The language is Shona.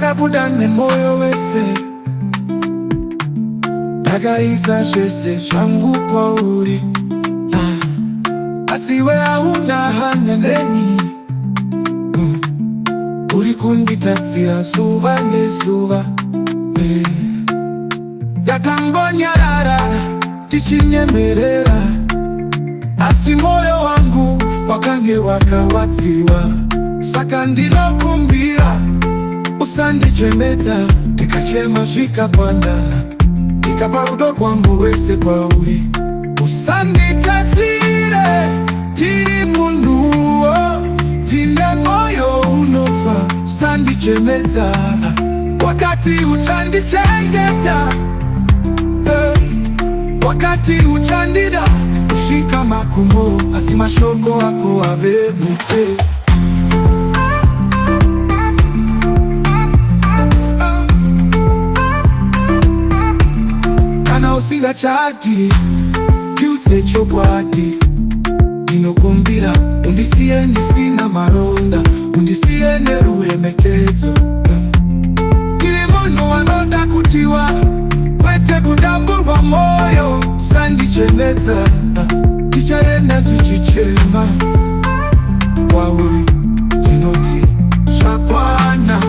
Ndakabudane moyo wese, ndakaiza zvese zvangu kwauri. Asiwe hauna hanya neni, uri kunditatsira zuva nezuva. Ndakangonyarara tichinyemerera, asi moyo wangu wakange wakawadziwa. Saka ndinokumbira usandichemedza, ndikachema zvikapanda, ndikapa rudo kwangu wese kwauri. Usanditatsire tiri munhuwo, tine moyo unotwa. Usandichemedza wakati uchandichengeta, wakati uchandida kushika makumbo, asi mashoko ako ave mute. Kana usinga chati kiutse chokwadi, ndinokumbira undisiye ndisina maronda, undisiye neruremekedzo. Ndiri munhu wanoda kutiwa, kwete kudamburwa moyo. Usandichenedza, tichaenda tichichema kwauri, ndinoti zvakwana.